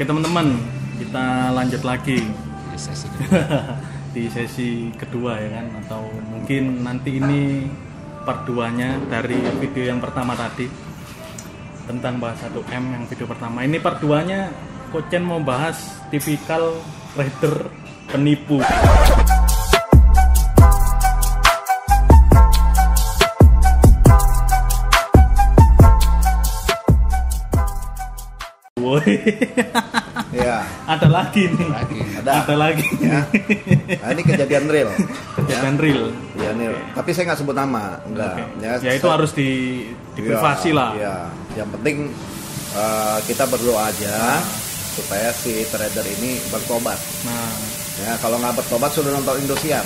Oke teman-teman, kita lanjut lagi Di sesi kedua. di sesi kedua ya kan, atau mungkin nanti ini part 2-nya dari video yang pertama tadi tentang bahas 1M yang video pertama. Ini part 2-nya Kochen mau bahas tipikal trader penipu. Woi. Ya, Ada lagi nih. Ada lagi. ya. Nah, ini kejadian real. Kejadian real. Ya, real. Tapi saya nggak sebut nama, enggak. Oke. Ya itu harus di privasi lah. Ya, yang penting kita berdoa aja supaya si trader ini bertobat. Nah, Ya, kalau nggak bertobat sudah nonton Indosiar.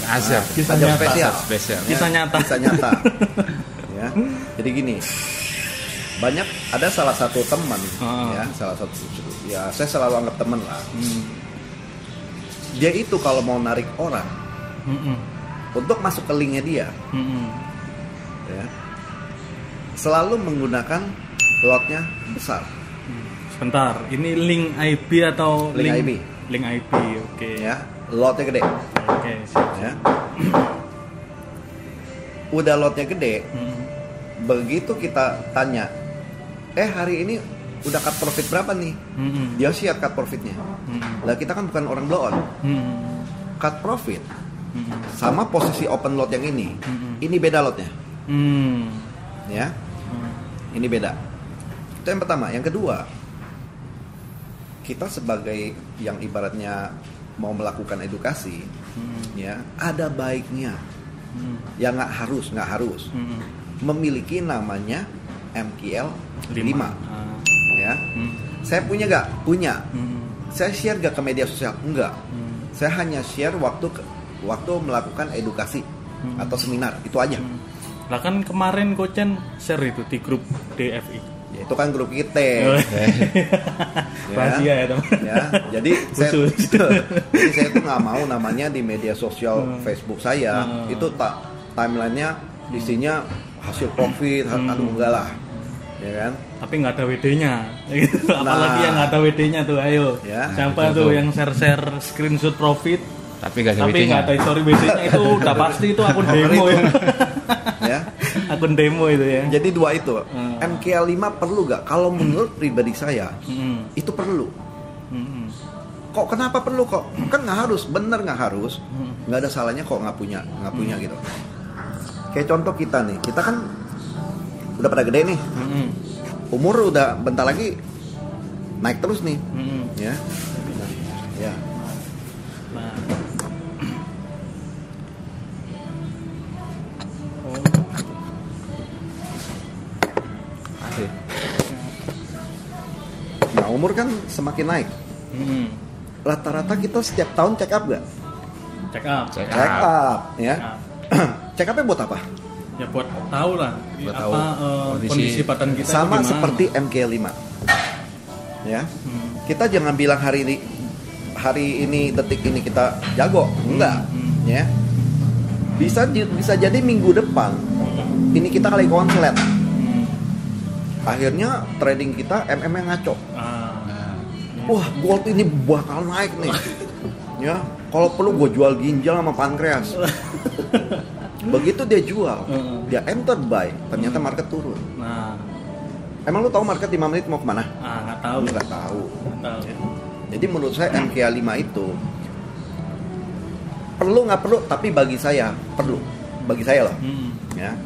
Azab. kisah Tajam nyata. spesial. Spesial. Ya, Kisah nyata. Kisah nyata. Ya, jadi gini. Banyak ada salah satu teman, ya, salah satu, ya saya selalu anggap teman lah. Dia itu kalau mau narik orang untuk masuk ke linknya dia, ya, selalu menggunakan lotnya besar. Sebentar, ini link IP atau Link IP. Link IP, oke. Ya, lotnya gede. Oke, siap. Ya. Udah lotnya gede, begitu kita tanya, hari ini udah cut profit berapa nih? Dia share cut profitnya. Lah kita kan bukan orang blow on. Cut profit sama posisi open lot yang ini beda lotnya. Ya, ini beda. Itu yang pertama. Yang kedua, kita sebagai yang ibaratnya mau melakukan edukasi, ya ada baiknya. Ya nggak harus memiliki namanya MQL 5. Ya. Saya punya nggak? Punya. Saya share nggak ke media sosial? Enggak. Saya hanya share waktu melakukan edukasi atau seminar, itu aja. Lah kan kemarin Kochen share itu di grup DFI. Ya, itu kan grup kita. Rahasia ya teman. Ya, jadi saya tuh nggak mau namanya di media sosial Facebook saya itu timelinenya isinya hasil profit, aduh enggak lah, ya kan? Tapi nggak ada WD-nya, apalagi yang nggak ada WD-nya tuh, ayo. Ya, siapa tuh yang share screenshot profit? Tapi nggak ada Tapi WD-nya. nggak ada story WD-nya, itu udah pasti itu akun demo ya. Ya. Akun demo itu ya. Jadi dua itu. MQL 5 perlu gak? Kalau menurut pribadi saya, itu perlu. Kok kenapa perlu kok? Kan nggak harus, bener nggak harus. Nggak ada salahnya kok nggak punya gitu. Kayak contoh kita nih, kita kan udah pada gede nih. Umur udah bentar lagi naik terus nih. Ya. Ya. Nah. Nah, umur kan semakin naik. Rata-rata kita setiap tahun check up gak? Check up. Check Check up. up, ya. Check upnya buat apa? Ya buat tahu lah Buat apa tahu kondisi badan kita Sama itu gimana. seperti MQL 5. Ya. Kita jangan bilang hari ini detik ini kita jago, enggak, ya. Bisa jadi minggu depan ini kita kali konslet. Akhirnya trading kita MM yang ngaco. Wah, gold ini bakal naik nih. Ya, kalau perlu gue jual ginjal sama pankreas. Begitu dia jual, dia enter buy, ternyata market turun. Nah, Emang lu tahu market 5 menit mau kemana? nggak tahu. Nggak tahu. Nggak tahu. Jadi menurut saya MQL 5 itu perlu nggak perlu, tapi bagi saya perlu. Bagi saya loh. Ya.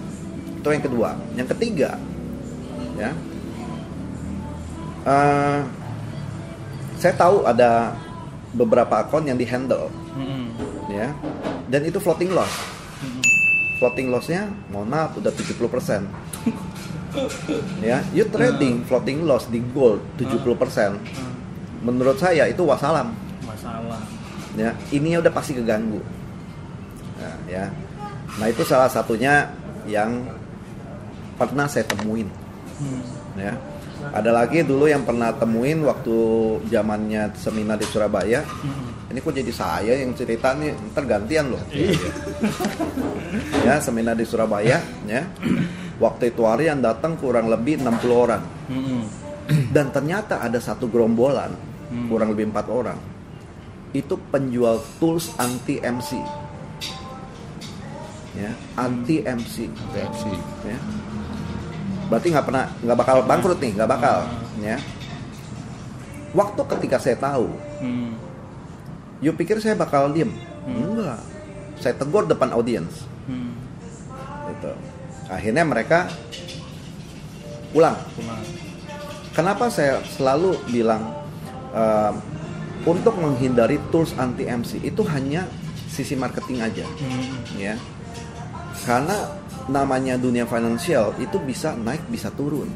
Itu yang kedua. Yang ketiga, ya. Saya tahu ada beberapa akun yang dihandle, ya. Dan itu floating loss. Floating lossnya, mohon maaf, udah 70%. Ya, you trading floating loss di gold 70%. Menurut saya itu wassalam. Masalah. Ya, ininya udah pasti keganggu. Nah, ya. Nah, itu salah satunya yang pernah saya temuin. Ya. Ada lagi dulu yang pernah temuin waktu zamannya seminar di Surabaya. Ini kok jadi saya yang cerita nih, ntar gantian loh. Ya, seminar di Surabaya, ya. Waktu itu hari yang datang kurang lebih 60 orang. Dan ternyata ada satu gerombolan, kurang lebih 4 orang, itu penjual tools anti MC, ya, anti MC, ya. Berarti nggak bakal bangkrut nih, nggak bakal, ya. Waktu ketika saya tahu, you pikir saya bakal diem? Enggak, saya tegur depan audiens, gitu. Akhirnya mereka pulang. Kenapa saya selalu bilang untuk menghindari tools anti MC itu hanya sisi marketing aja, ya. Karena namanya dunia finansial itu bisa naik bisa turun,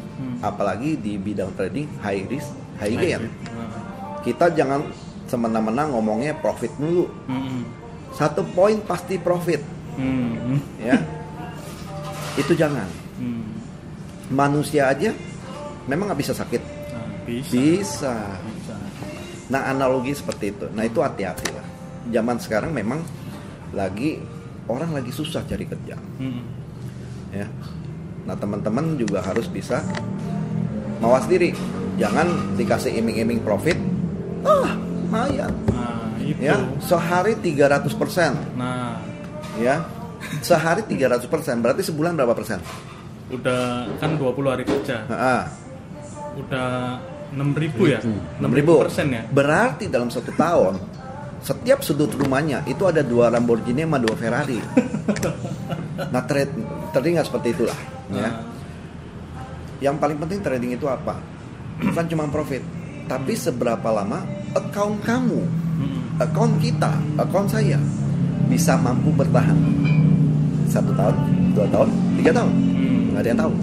apalagi di bidang trading high risk high gain. Kita jangan semena-mena ngomongnya profit dulu. 1 poin pasti profit, ya. Itu jangan. Manusia aja memang nggak bisa sakit. Bisa. Nah, analogi seperti itu. Nah, itu hati-hati lah. Zaman sekarang memang orang lagi susah cari kerja. Ya. Nah, teman-teman juga harus bisa mawas diri. Jangan dikasih iming-iming profit. Lumayan. Ya, sehari 300%. Nah, ya. Sehari 300%. Berarti sebulan berapa persen? Udah kan 20 hari kerja. Udah 6.000 ya? 6.000 ya? Berarti dalam 1 tahun setiap sudut rumahnya itu ada 2 Lamborghini sama 2 Ferrari. Nah, trading nggak seperti itulah, ya. Yang paling penting trading itu apa? Bukan cuma profit, tapi seberapa lama account kamu, account kita, account saya bisa mampu bertahan 1 tahun, 2 tahun, 3 tahun, nggak ada yang tahu.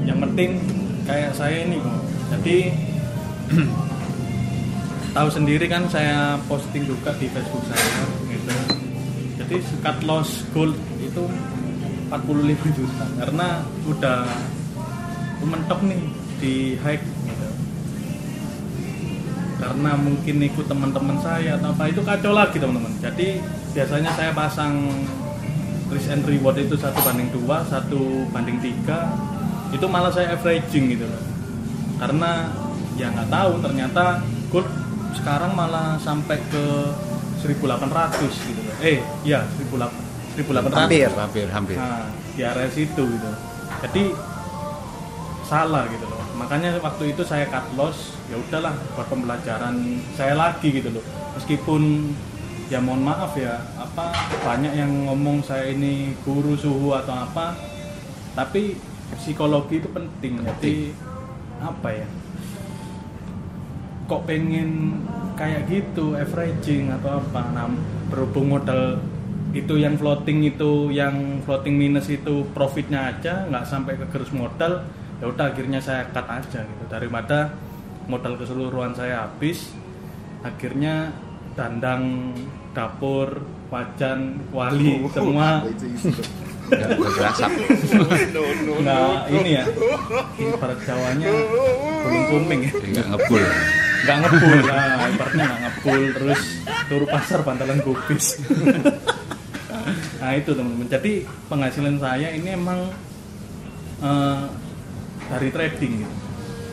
Yang penting kayak saya ini, jadi tahu sendiri kan, saya posting juga di Facebook saya gitu. Jadi cut loss gold itu 45 juta karena udah mentok nih di hike gitu. Karena mungkin ikut teman-teman saya atau apa, itu kacau lagi teman-teman. Jadi biasanya saya pasang risk and reward itu 1:2, 1:3. Itu malah saya averaging gitu loh, karena ya nggak tahu ternyata gold sekarang malah sampai ke 1.800 gitu loh. 1.800 hampir nah, di area situ gitu. Jadi salah gitu loh, makanya waktu itu saya cut loss. Ya udahlah, buat pembelajaran saya lagi gitu loh. Meskipun ya mohon maaf ya, banyak yang ngomong saya ini guru suhu atau apa, tapi psikologi itu penting. Jadi kok pengen kayak gitu averaging atau apa. Nah, berhubung modal itu yang floating minus itu profitnya aja, nggak sampai ke gerus modal, ya udah akhirnya saya cut aja gitu. Daripada modal keseluruhan saya habis, akhirnya dandang, dapur, wajan, wali semua Gak berasap. Nah, ini ya, ibarat Jawanya belum kumping ya. Nggak ngebul. Nah, ibaratnya nggak ngebul, terus turu pasar bantalan gubis. Nah itu teman-teman. Jadi penghasilan saya ini emang dari trading gitu.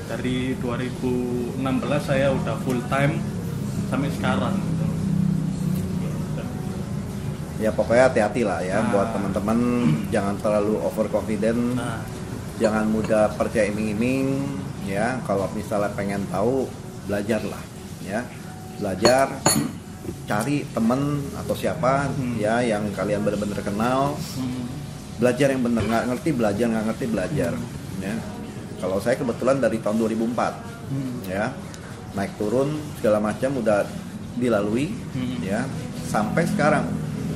Dari 2016 saya udah full time sampai sekarang gitu. Ya pokoknya hati-hati lah ya, buat teman-teman. Jangan terlalu overconfident, jangan mudah percaya iming-iming ya. Kalau misalnya pengen tahu, belajarlah ya, cari temen atau siapa ya yang kalian benar-benar kenal. Belajar yang benar, nggak ngerti belajar ya. Kalau saya kebetulan dari tahun 2004 ya, naik turun segala macam udah dilalui ya sampai sekarang.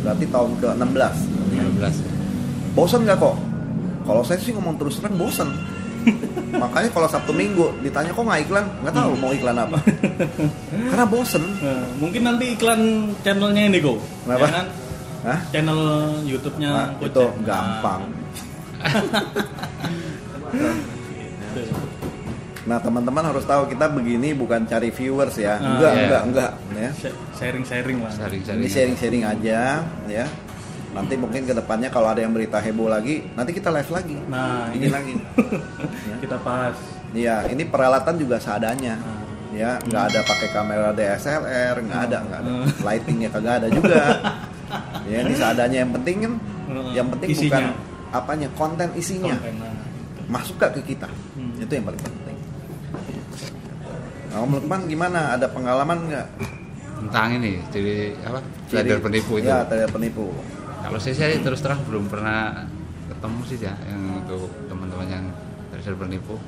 Berarti tahun ke-16. Bosan nggak kok? Kalau saya sih ngomong terus terang bosan. Makanya kalau Sabtu Minggu ditanya kok nggak iklan, nggak tahu mau iklan apa. Karena bosan. Mungkin nanti iklan channelnya ini kok. Kenapa? Ya kan? Channel YouTube-nya itu gampang. Nah teman-teman harus tahu kita begini bukan cari viewers ya, enggak ya. Sharing-sharing lah. Ini sharing-sharing aja ya. Nanti mungkin kedepannya kalau ada yang berita heboh lagi, nanti kita live lagi. Nah, ini lagi. Ya. Kita bahas. Iya, ini peralatan juga seadanya. Ya, nggak ada pakai kamera DSLR, nggak ada. Lightingnya kagak ada juga. Ya, ini seadanya. Yang penting kan, yang penting isinya. Bukan apanya, konten isinya. Masuk gak ke kita? Itu yang paling penting. Nah, Om Lukman gimana? Ada pengalaman nggak? Tentang ini, jadi apa? Trader penipu itu. Ya, trader penipu. Kalau saya terus terang belum pernah ketemu sih ya, yang untuk teman-teman yang trader penipu.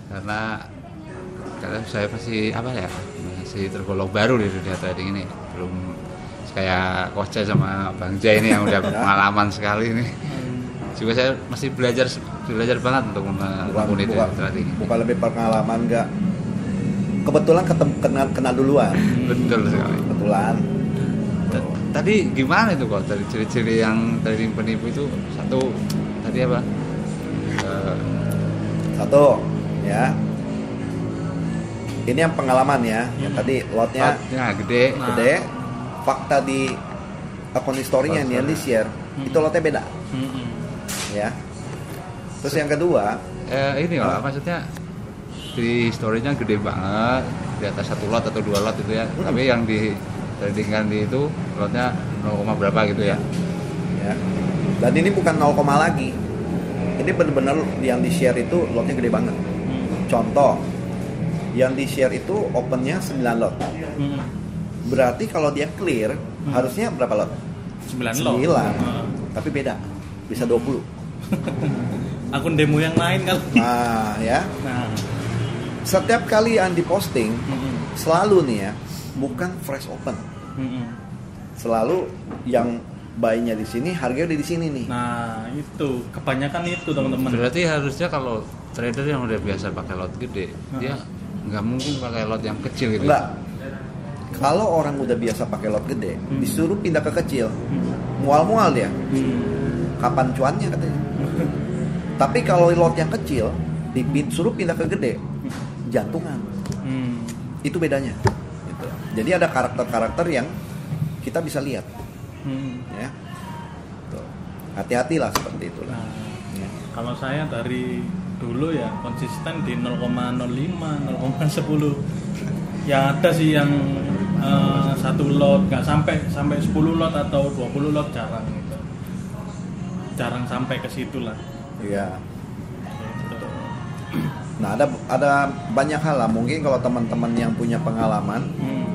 Karena saya masih masih tergolong baru di dunia trading ini, belum kayak Coach Jay sama Bang Jay ini yang udah pengalaman sekali ini. Juga saya masih belajar banget untuk melakukan itu trading. Bukan lebih pengalaman enggak? Kebetulan kena duluan. Betul sekali. Kebetulan. Tadi gimana itu kok dari ciri-ciri yang trading penipu itu? Satu tadi apa? Satu ya. Ini yang pengalaman ya. Yang tadi lotnya gede. Fakta di akun historinya yang di share itu lotnya beda. Ya. Terus yang kedua, ini lah maksudnya di story-nya gede banget, di atas 1 lot atau 2 lot itu ya. Tapi yang di tradingan di itu lotnya 0, berapa gitu ya. Ya. Dan ini bukan 0, lagi. Ini benar-benar yang di share itu lotnya gede banget. Contoh, yang di share itu opennya 9 lot. Berarti kalau dia clear harusnya berapa lot? 9 lot. Tapi beda. Bisa 20. Akun demo yang lain kan. Nah, ya. Setiap kali yang diposting selalu nih ya, bukan fresh open. Selalu yang buy-nya di sini, harganya udah di sini nih. Nah, itu kebanyakan itu teman-teman. Berarti harusnya kalau trader yang udah biasa pakai lot gede, dia nggak mungkin pakai lot yang kecil gitu. Enggak. Kalau orang udah biasa pakai lot gede, disuruh pindah ke kecil, mual-mual dia. Kapan cuannya katanya? Tapi kalau lot yang kecil, disuruh pindah ke gede, jantungan. Itu bedanya. Gitu. Jadi ada karakter-karakter yang kita bisa lihat. Ya. Tuh. Hati-hatilah seperti itu. Nah, ya. Kalau saya dari dulu ya konsisten di 0,05, 0,10. Ya ada sih yang 1 lot nggak sampai 10 lot atau 20 lot jarang gitu. Jarang sampai ke situ lah. Iya. Gitu. Nah, ada banyak hal lah. Mungkin kalau teman-teman yang punya pengalaman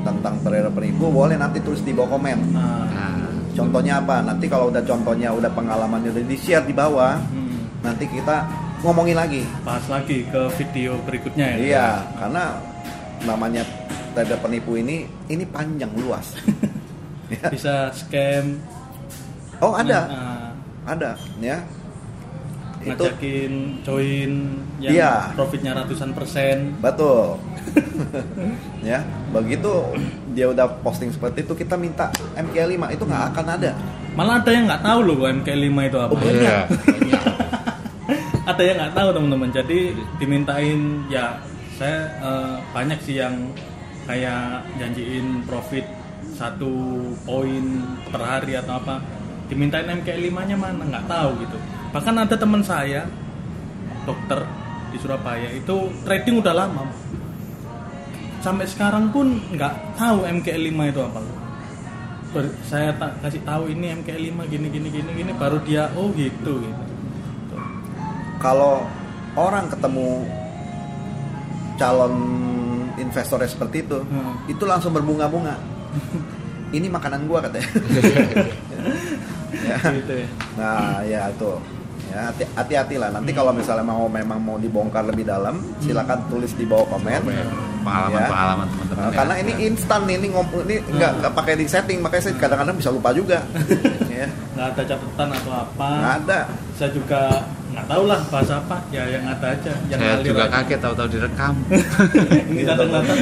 tentang trader penipu, boleh nanti tulis di bawah komen. Contohnya apa? Nanti kalau udah contohnya, udah pengalamannya udah di-share di bawah, nanti kita ngomongin lagi. Bahas lagi ke video berikutnya ya. Iya, karena namanya trader penipu ini panjang luas. Bisa scam. Oh, ada. Ada, ya. Ngajakin join yang profitnya ratusan %. Betul. Ya, begitu dia udah posting seperti itu, kita minta MK5 itu nggak akan ada. Malah ada yang nggak tahu loh MK5 itu apa. Banyak. Ada yang nggak tahu teman-teman. Jadi dimintain ya, saya banyak sih yang kayak janjiin profit 1 poin per hari atau apa. Dimintain MK5-nya mana nggak tahu gitu. Bahkan ada teman saya dokter di Surabaya itu trading udah lama, sampai sekarang pun nggak tahu MK5 itu apa. Saya kasih tahu ini MK5 gini baru dia oh gitu. Kalau orang ketemu calon investornya seperti itu langsung berbunga-bunga. Ini makanan gua katanya. Ya. Gitu ya. Nah, ya itu. Ya, hati-hati lah. Nanti kalau misalnya memang mau dibongkar lebih dalam, silakan tulis di bawah komen. Pengalaman teman-teman. Karena ini instan nih, ini nggak pakai di setting, makanya saya kadang-kadang bisa lupa juga. Ya. Nggak ada catatan atau apa. Nggak ada. Saya juga nggak tahu lah bahasa apa. Ya yang ada aja. Yang saya juga kaget tahu-tahu direkam. Ini datang-datang.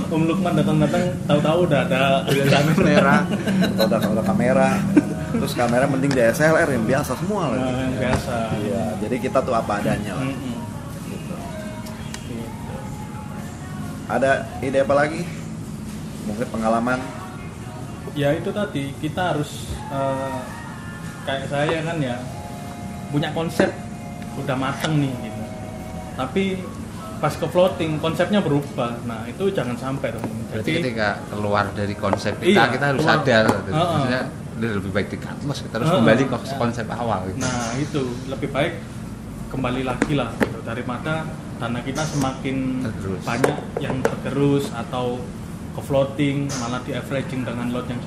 Om Lukman datang-datang tahu-tahu udah ada kamera. Udah kamera. Terus kamera mending DSLR yang biasa semua lah. Yang biasa. Iya, jadi kita tuh apa adanya lah. Gitu. Ada ide apa lagi? Mungkin pengalaman Ya itu tadi kita harus kayak saya kan ya punya konsep udah mateng nih gitu. Tapi pas ke floating konsepnya berubah. Nah itu jangan sampai teman-teman. Berarti ketika keluar dari konsep kita, Iya, kita harus keluar. sadar. Maksudnya lebih baik dikat, kita harus kembali ke konsep awal. Gitu. Nah itu lebih baik kembali lagi lah gitu. Daripada dana kita semakin Tergerus. banyak yang tergerus atau ke floating malah di averaging dengan lot yang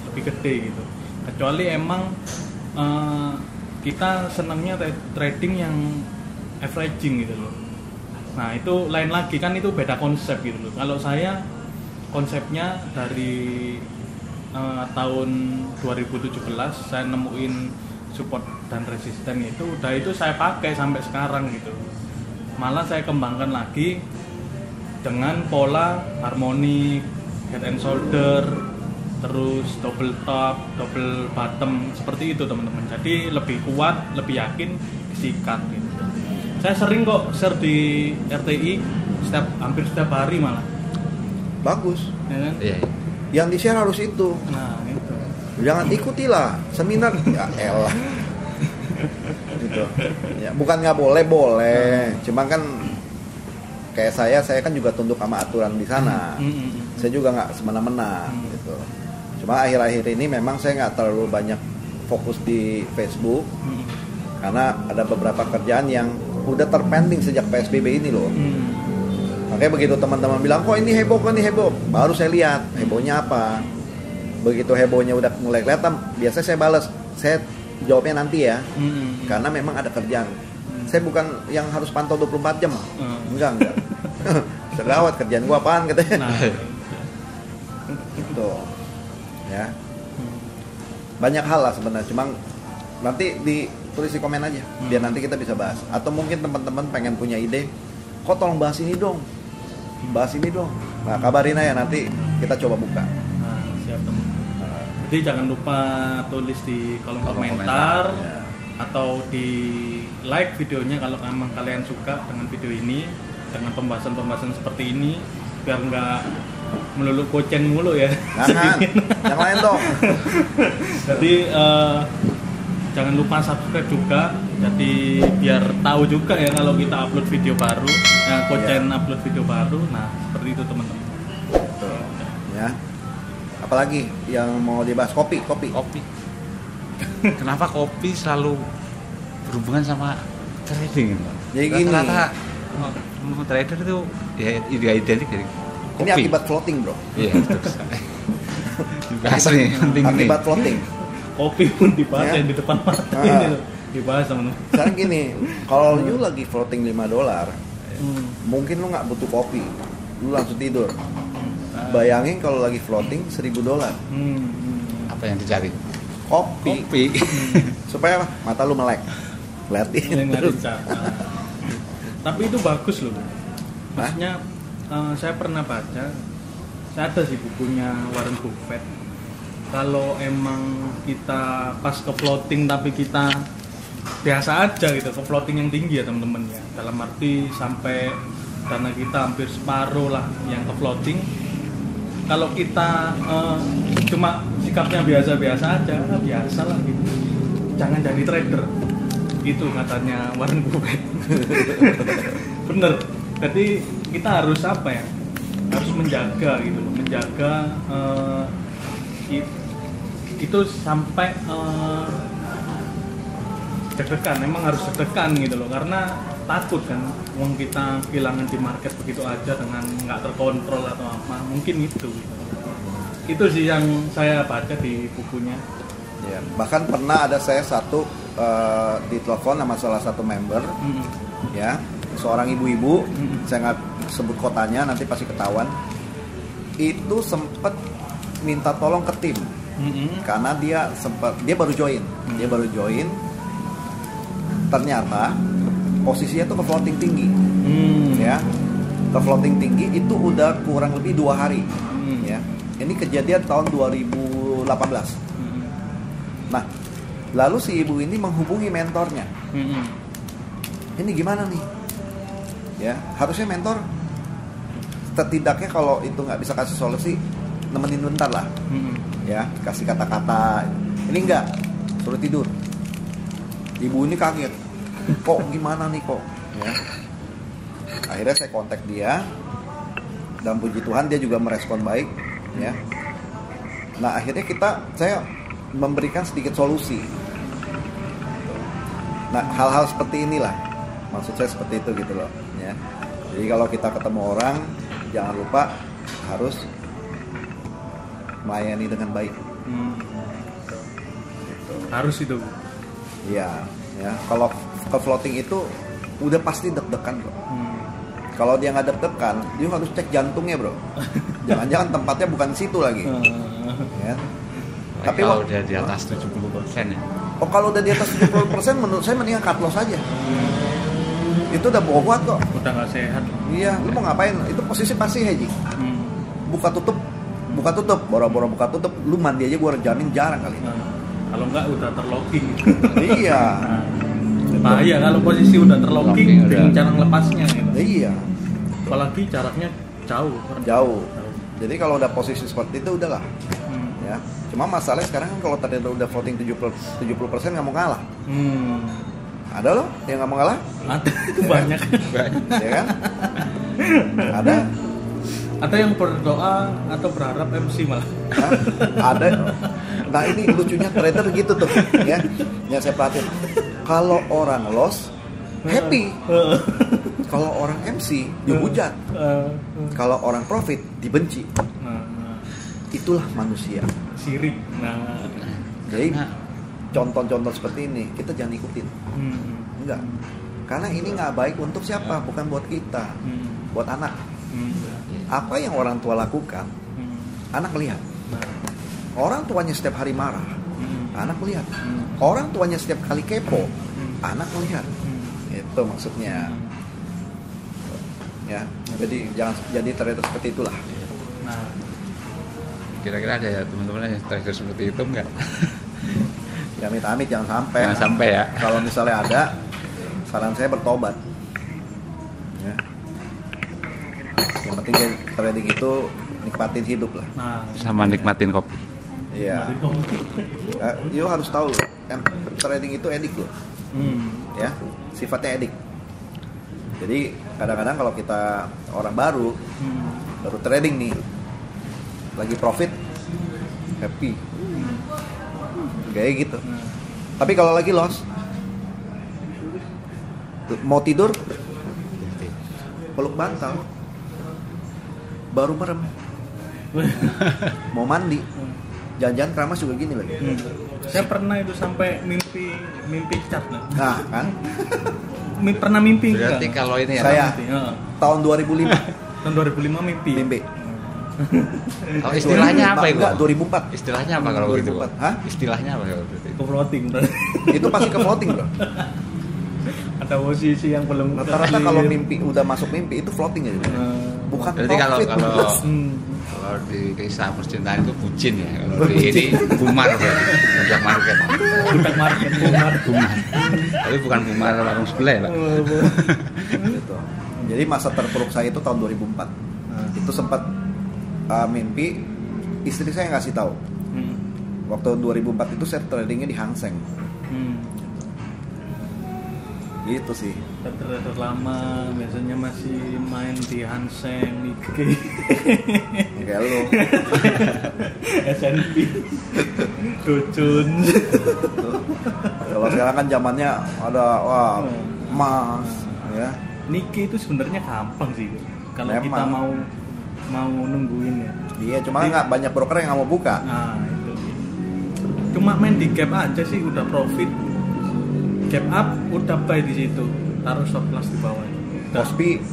lebih gede gitu. Kecuali emang kita senangnya trading yang averaging gitu loh. Nah itu lain lagi kan, itu beda konsep gitu loh. Kalau saya konsepnya dari tahun 2017 saya nemuin support dan resisten itu saya pakai sampai sekarang gitu. Malah saya kembangkan lagi dengan pola harmoni, head and shoulder, terus double top, double bottom, seperti itu teman-teman. Jadi lebih kuat, lebih yakin sikat gitu. Saya sering kok share di RTI hampir setiap hari malah. Bagus. Ya kan? Iya. Yang di-share harus itu. Nah, itu. Jangan ikutilah seminar ya elah. Gitu. Ya, bukan nggak boleh. Cuma kan kayak saya kan juga tunduk sama aturan di sana. Saya juga nggak semena-mena gitu. Cuma akhir-akhir ini memang saya nggak terlalu banyak fokus di Facebook karena ada beberapa kerjaan yang udah terpending sejak PSBB ini loh. Makanya begitu teman-teman bilang kok ini heboh, baru saya lihat hebohnya apa. Begitu hebohnya udah mulai kelihatan, biasanya saya balas, saya jawabnya nanti ya, karena memang ada kerjaan. Saya bukan yang harus pantau 24 jam, enggak. Segawat kerjaan gua apaan katanya. Nah, Gitu. Ya. Banyak hal lah sebenarnya, cuma nanti ditulis di komen aja, biar nanti kita bisa bahas. Atau mungkin teman-teman pengen punya ide, kok tolong bahas ini dong. Nah, kabarin aja nanti kita coba buka. nah, siap teman. Jadi jangan lupa tulis di kolom Kolom komentar ya. atau di like videonya kalau memang kalian suka dengan video ini, dengan pembahasan-pembahasan seperti ini, biar nggak melulu kocen mulu ya. Jangan, yang lain dong. Jadi jangan lupa subscribe juga. Jadi biar tahu juga ya kalau kita upload video baru, ya kocen upload video baru. Nah seperti itu teman-teman. Betul. Ya. Apalagi yang mau dibahas kopi. Kenapa kopi selalu berhubungan sama trading? Jadi gini. Rata-rata trader itu ya identik dari kopi. Ini akibat floating, bro. Iya, terus. Dibahas nih, penting nih. Akibat floating. Kopi pun dibahas Ya. yang di depan mata ini loh. Dibahas teman-teman. Sekarang gini, kalau lu lagi floating $5, mungkin lu nggak butuh kopi, lu langsung tidur. Bayangin kalau lagi floating $1.000, Apa yang dicari? kopi. Supaya apa? Mata lu melek, liatin Yang nggak terus. dicatat. Tapi itu bagus loh. Maksudnya saya pernah baca, saya ada sih bukunya Warren Buffett. Kalau emang kita pas ke floating tapi kita biasa aja gitu, ke floating yang tinggi ya teman-teman ya. Dalam arti sampai dana kita hampir separuh lah yang ke floating. Kalau kita cuma sikapnya biasa-biasa aja, biasa lah gitu. Jangan jadi trader. Gitu katanya Warren Buffett. Bener. Jadi kita harus apa ya? Harus menjaga gitu loh, menjaga itu sampai deg-degan, emang harus deg-degan gitu loh, karena takut kan uang kita kehilangan di market begitu aja dengan nggak terkontrol atau apa, mungkin itu gitu. Itu sih yang saya baca di bukunya. Ya, bahkan pernah ada saya ditelepon sama salah satu member, ya, seorang ibu-ibu, saya nggak sebut kotanya, nanti pasti ketahuan. Itu sempet minta tolong ke tim, karena dia baru join, ternyata posisinya tuh ke floating tinggi, ya, ke floating tinggi itu udah kurang lebih 2 hari, ya. Ini kejadian tahun 2018. Nah, lalu si ibu ini menghubungi mentornya. Ini gimana nih? Ya, harusnya mentor setidaknya kalau itu nggak bisa kasih solusi, nemenin bentar lah. Ya, kasih kata-kata. Ini enggak, suruh tidur. Ibu ini kaget. Kok gimana nih kok? Ya. Akhirnya saya kontak dia. Dan puji Tuhan dia juga merespon baik, ya. Nah, akhirnya saya memberikan sedikit solusi. Nah, hal-hal seperti inilah maksud saya seperti itu gitu loh, ya. Jadi kalau kita ketemu orang, jangan lupa harus melayani dengan baik. Gitu. Harus itu. Iya, ya. Kalau ke floating itu udah pasti deg-degan kok. Kalau dia nggak deg-degan, dia harus cek jantungnya, bro. Jangan-jangan tempatnya bukan situ lagi. Ya. Tapi kalau udah di atas 70% ya. Oh, kalau udah di atas 70% menurut saya mendingan cut loss aja. Itu udah bobot kok. Udah nggak sehat. Iya, lu mau ngapain? Itu posisi pasti hedging. Buka tutup, boro-boro buka tutup, lu mandi aja gua jamin jarang kali. Kalau nggak udah terlocking. Iya. Bahaya kalau posisi udah terlocking, dengan cara lepasnya gitu. Iya. Apalagi jaraknya jauh. Jadi kalau udah posisi seperti itu udahlah. Ya. Cuma masalahnya sekarang kan kalau tadi udah floating 70% nggak mau ngalah. Ada loh yang nggak mau ngalah? Ada itu banyak. Ya kan? Ada. Ada yang berdoa atau berharap MC malah. Ada. Nah ini lucunya trader gitu tuh, ya. Yang saya perhatiin. Kalau orang loss happy. Kalau orang MC dihujat. Kalau orang profit dibenci. Itulah manusia. Sirik. Jadi contoh-contoh seperti ini kita jangan ikutin. Enggak. Karena ini nggak baik untuk siapa? Bukan buat kita. Buat anak. Apa yang orang tua lakukan, anak lihat. Orang tuanya setiap hari marah, anak lihat. Orang tuanya setiap kali kepo, anak melihat. Itu maksudnya. Ya, jadi jangan jadi trader seperti itulah. Nah, kira-kira ada ya teman-teman yang trader seperti itu enggak? Ya amit-amit jangan sampai. Jangan sampai ya. Kalau misalnya ada, saran saya bertobat. Ya. Yang penting trading itu nikmatin hidup lah. Sama nikmatin kopi. Iya. You harus tahu, trading itu edik loh. Ya, sifatnya edik. Jadi kadang-kadang kalau kita orang baru trading nih, lagi profit, happy, kayak gitu. Tapi kalau lagi loss, mau tidur, peluk bantal, baru merem, mau mandi, jangan-jangan keramas juga gini lagi. Saya pernah itu sampai mimpi cat. Nah kan? Pernah mimpi. Berarti kalau ini ya. Saya tahun 2005. Tahun 2005 mimpi. Oh, istilahnya apa itu? Enggak, 2004. Istilahnya apa kalau begitu? Hah? Istilahnya apa kalau begitu? Ke floating. Itu pasti ke floating, bro. Ada posisi yang belum rata-rata kalau mimpi udah masuk mimpi itu floating aja. Bukan berarti profit. Kalau di kisah percintaan itu bucin ya. Kalau di ini bumar berarti. Budak market. Bumar. Tapi bukan bumar warung sebelah ya, Pak. Gitu. Jadi masa terpuruk saya itu tahun 2004. Itu sempat mimpi, istri saya ngasih tahu. Waktu 2004 itu saya tradingnya di Hang Seng. Gitu sih. Trader lama biasanya masih main di Hanseng, Nikkei. Kayak lu. S&P. Docun. Kalau sekarang kan zamannya ada emas, ya. Nikkei itu sebenarnya gampang sih. Kalau Memang. kita mau nungguin ya. Iya, cuma nggak banyak broker yang nggak mau buka. Nah, itu. Cuma main di gap aja sih udah profit. Gap up udah buy di situ, taruh stop loss di bawah.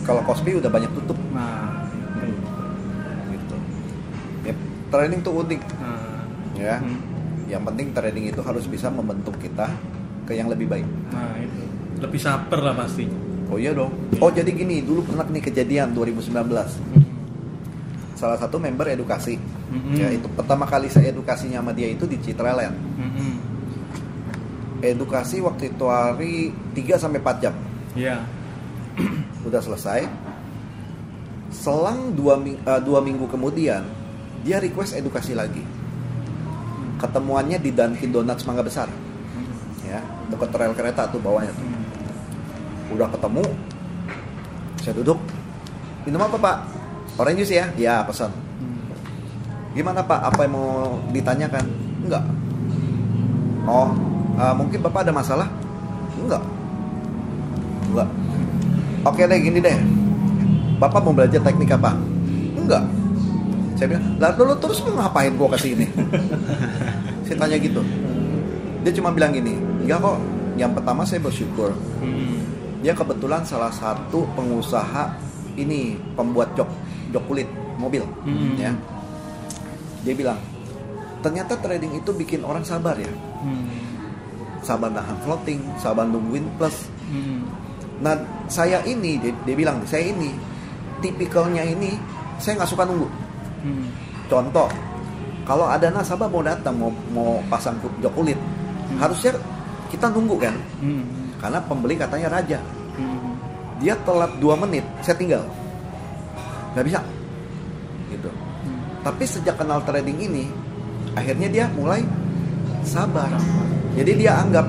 Kalau Kospi udah banyak tutup. Nah, Gitu. Ya, trading tuh unik, ya. Yang penting trading itu harus bisa membentuk kita ke yang lebih baik. Nah itu, lebih sabar lah pasti. Oh iya dong. Oh jadi gini, dulu pernah nih kejadian 2019. Salah satu member edukasi, ya itu pertama kali saya edukasinya sama dia itu di Citraland. Edukasi waktu itu hari 3-4 jam. Iya. Udah selesai. Selang 2 minggu kemudian Dia request edukasi lagi. Ketemuannya di Dunkin Donuts Mangga Besar, ya, dekat rel kereta tuh bawahnya tuh. Udah ketemu, saya duduk. Minum apa Pak? Orange juice ya? Ya, pesan. Gimana Pak? Apa yang mau ditanyakan? Enggak. Oh, mungkin Bapak ada masalah? Enggak. Oke deh, gini deh. Bapak mau belajar teknik apa? Enggak. Saya bilang, lalu terus mau ngapain gua kesini? Saya tanya gitu. Dia cuma bilang gini, enggak kok. Yang pertama saya bersyukur. Dia kebetulan salah satu pengusaha ini, pembuat jok kulit mobil, ya. Dia bilang, ternyata trading itu bikin orang sabar ya. Sabar nahan floating, sabar nungguin plus. Nah, saya ini, dia bilang, saya ini tipikalnya ini, saya nggak suka nunggu. Contoh, kalau ada nasabah mau datang, mau pasang jok kulit, harusnya kita nunggu kan, karena pembeli katanya raja. Dia telat 2 menit, saya tinggal, nggak bisa, gitu. Tapi sejak kenal trading ini, akhirnya dia mulai sabar. Jadi dia anggap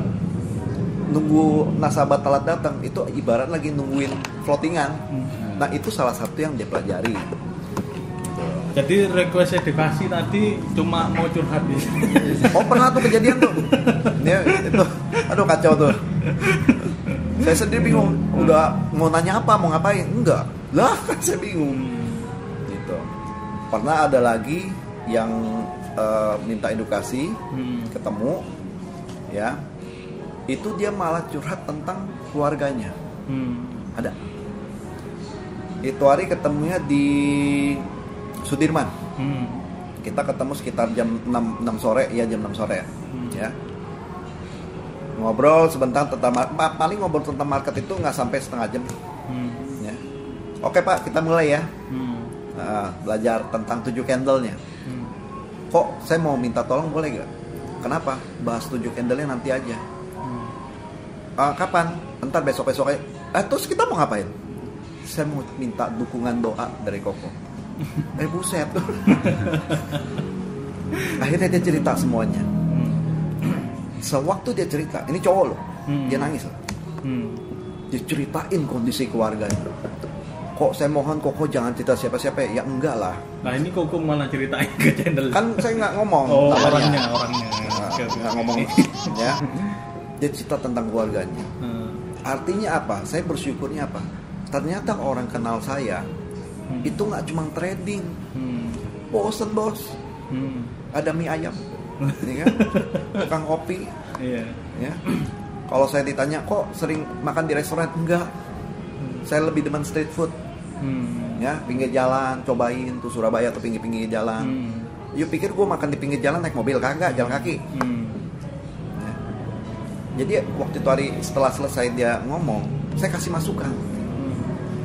nunggu nasabah telat datang itu ibarat lagi nungguin floatingan. Nah, itu salah satu yang dia pelajari. Jadi request edukasi tadi cuma mau curhat di sini. Oh, pernah tuh kejadian tuh. Dia itu, aduh kacau tuh. Saya sendiri bingung, udah mau nanya apa, mau ngapain? Enggak. Lah, kan saya bingung. Gitu. Pernah ada lagi yang minta edukasi, ketemu, ya. Itu dia malah curhat tentang keluarganya. Ada. Itu hari ketemunya di Sudirman. Kita ketemu sekitar jam 6 sore, ya jam 6 sore ya. Ngobrol sebentar tentang paling ngobrol tentang market itu nggak sampai setengah jam. Ya. Oke Pak, kita mulai ya. Belajar tentang 7 candle-nya. Kok saya mau minta tolong boleh gak? Kenapa? Bahas 7 candle-nya nanti aja. Kapan? Entar besok-besok aja. Terus kita mau ngapain? Saya mau minta dukungan doa dari Koko. Buset. Akhirnya dia cerita semuanya. Sewaktu dia cerita, ini cowok loh, dia nangis loh. Dia ceritain kondisi keluarganya. Kok saya mohon Koko jangan cerita siapa-siapa ya? Ya enggak lah. Nah ini Koko malah ceritain ke channel. Kan saya nggak ngomong. Oh, orangnya. Nggak ngomong ya. Dia cerita tentang keluarganya. Artinya apa? Saya bersyukurnya apa? Ternyata orang kenal saya itu nggak cuma trading. Bosen bos. Ada mie ayam, ya kan? Tukang kopi. Ya. Kalau saya ditanya kok sering makan di restoran? Enggak. Saya lebih demen street food. Ya, pinggir jalan, cobain tuh Surabaya atau pinggir-pinggir jalan. You pikir gue makan di pinggir jalan naik mobil? Kagak, jalan kaki. Ya. Jadi waktu itu hari setelah selesai dia ngomong, saya kasih masukan.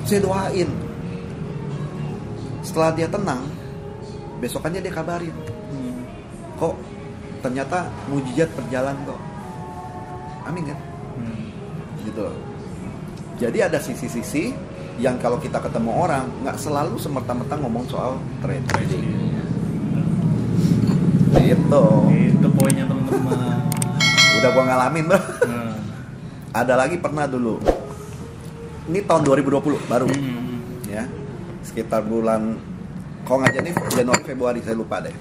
Saya doain. Setelah dia tenang, besokannya dia kabarin. Kok ternyata mujizat berjalan kok. Amin kan? Gitu loh. Jadi ada sisi-sisi yang kalau kita ketemu orang nggak selalu semerta-merta ngomong soal trading. Itu poinnya teman-teman. Udah gua ngalamin bro. Ada lagi pernah dulu. Ini tahun 2020 baru. Ya. Sekitar bulan kalau nggak jadi Januari Februari saya lupa deh.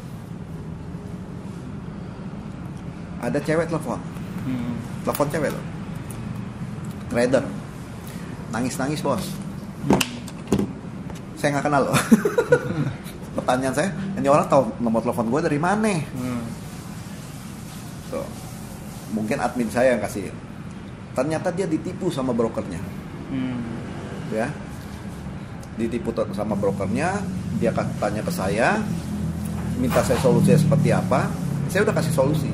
Ada cewek telepon cewek loh, trader, nangis bos. Saya nggak kenal loh. Pertanyaan saya, ini orang tahu nomor telepon gue dari mana? Tuh, mungkin admin saya yang kasih. Ternyata dia ditipu sama brokernya. Ya, ditipu sama brokernya. Dia tanya ke saya, minta saya solusinya seperti apa. Saya udah kasih solusi.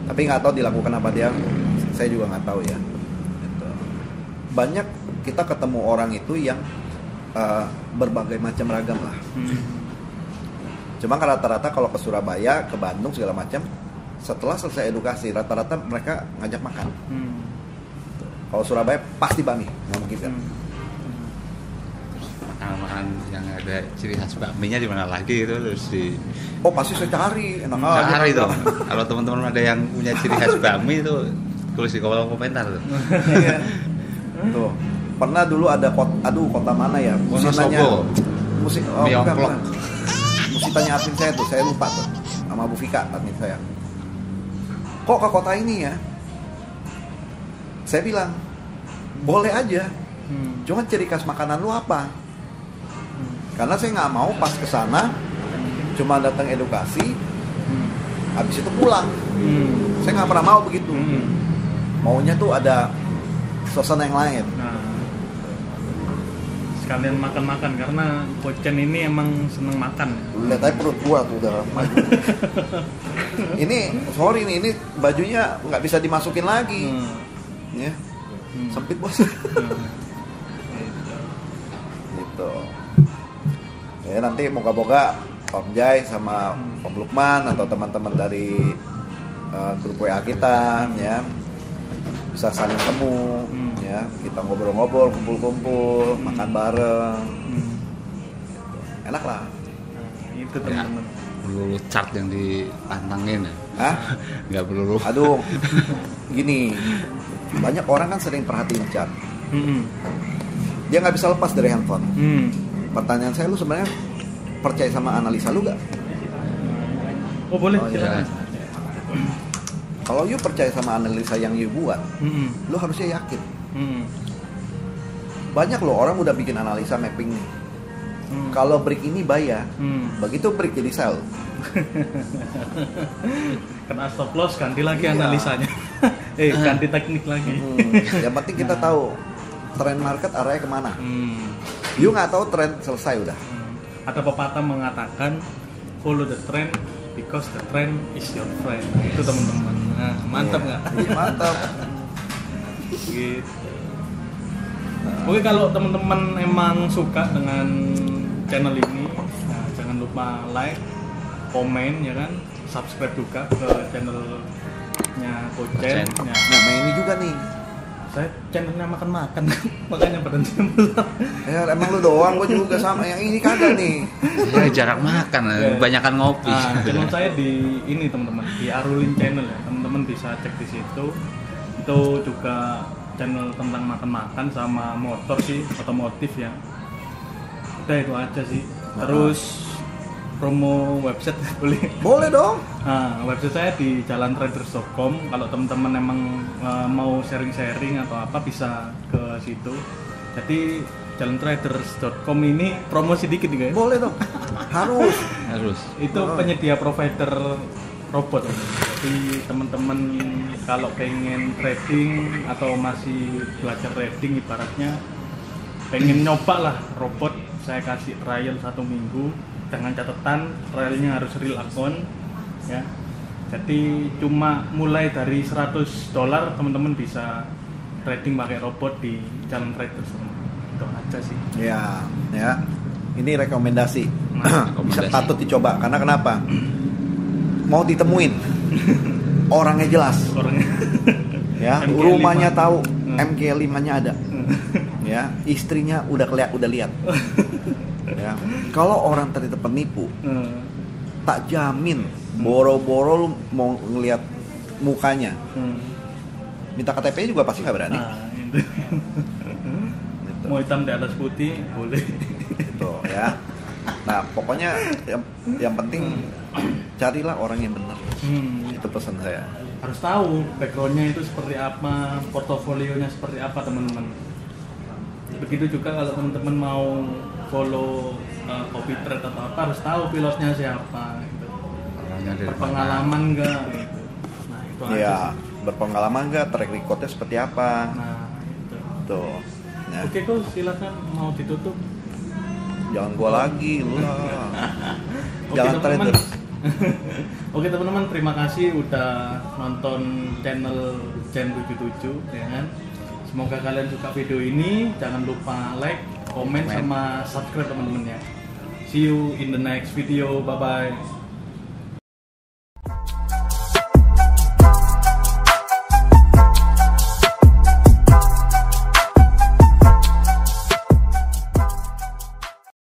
Tapi nggak tahu dilakukan apa dia, saya juga nggak tahu ya. Gitu. Banyak kita ketemu orang itu yang berbagai macam ragam lah. Cuma rata-rata kalau ke Surabaya, ke Bandung segala macam, setelah selesai edukasi rata-rata mereka ngajak makan. Kalau Surabaya pasti bami, nggak mungkin kan. Makanan teman yang ada ciri khas bakminya di mana lagi itu terus di Oh pasti saya cari, enak aja. cari tuh. Kalau teman-teman ada yang punya ciri khas bakmi itu tulis di kolom komentar tuh. Iya. Tuh. Pernah dulu ada kota mana ya? Mesti Wonosobo. bukan. Mesti tanya admin saya tuh, saya lupa tuh. Sama Bu Vika admin saya. Kok ke kota ini ya? Saya bilang, boleh aja. Cuma ciri khas makanan lu apa? Karena saya nggak mau pas ke sana cuma datang edukasi, habis itu pulang. Saya nggak pernah mau begitu. Maunya tuh ada suasana yang lain. Nah, sekalian makan-makan karena Pocen ini emang seneng makan. Lihat aja perut gua tuh udah maju. Ini sorry nih, ini bajunya nggak bisa dimasukin lagi. Ya, sempit bos. Gitu. Ya nanti moga-moga Om Jai sama Om Lukman atau teman-teman dari grup WA kita ya bisa saling temu ya, kita ngobrol-ngobrol, kumpul-kumpul, makan bareng. Enak lah. Nah, itu teman-teman. Perlu chart yang dipantangin ya. Hah? Nggak perlu. Aduh. Gini. Banyak orang kan sering perhatiin chat. Dia nggak bisa lepas dari handphone. Pertanyaan saya, lu sebenarnya percaya sama analisa lu gak? Oh boleh. Ya. Kalau you percaya sama analisa yang you buat, lu harusnya yakin. Banyak loh orang udah bikin analisa mapping nih. Kalau break ini bayar, begitu break jadi sell. Kena stop loss ganti lagi analisanya. Ganti teknik lagi. Yang penting kita tahu tren market arahnya kemana. You nggak tahu tren selesai udah. Ada pepatah mengatakan follow the trend because the trend is your friend. Itu teman-teman. Nah, mantap nggak? Iya, mantap. Gitu. Oke, kalau teman-teman emang suka dengan channel ini, nah, jangan lupa like, komen ya kan, subscribe juga ke channelnya Pocen. Ya. Nah ini juga nih. Saya channelnya makan-makan, makanya badan saya besar. Ya emang lu doang, gua juga sama. Yang ini kagak nih. Ya jarang makan, kebanyakan ngopi. Nah, channel saya di ini teman-teman, di Arulin Channel ya, teman-teman bisa cek di situ. Itu juga channel tentang makan-makan sama motor sih, otomotif ya. Udah itu aja sih. Terus promo website boleh? Boleh dong. Nah, website saya di jalantraders.com. Kalau teman-teman emang mau sharing-sharing atau apa bisa ke situ. Jadi jalantraders.com ini promosi dikit nih guys. Boleh dong. Harus. Itu penyedia provider robot. Jadi teman-teman kalau pengen trading atau masih belajar trading ibaratnya pengen nyoba lah robot, saya kasih trial 1 minggu dengan catatan trialnya harus real account ya. Jadi cuma mulai dari $100 teman-teman bisa trading pakai robot di Jalan Traders. Itu aja sih. Ya, ya. Ini rekomendasi. Nah, Bisa patut dicoba. Karena kenapa? Mau ditemuin. Orangnya jelas. Orangnya. Ya, MK5. rumahnya tahu, MK5-nya ada. Ya, istrinya udah lihat. Ya. Kalau orang ternyata penipu, tak jamin boro-boro lu mau ngelihat mukanya. Minta KTP juga pasti nggak berani. Gitu. Mau hitam di atas putih boleh. Gitu ya. Nah pokoknya yang penting carilah orang yang benar. Itu pesan saya. Harus tahu backgroundnya itu seperti apa, portofolionya seperti apa teman-teman. Begitu juga kalau teman-teman mau follow copy trade atau apa, harus tahu pilotnya siapa gitu. Berpengalaman enggak gitu. Nah itu aja Ya sih. berpengalaman nggak, track recordnya seperti apa. Nah itu. Tuh. Ya. Oke kok silakan mau ditutup. Jangan gua lagi lu lah. Oke, Jangan teman-teman. traders. Oke teman-teman, terima kasih udah nonton channel Jen 77 ya kan. Semoga kalian suka video ini. Jangan lupa like, komen sama subscribe teman-teman ya. See you in the next video. Bye bye.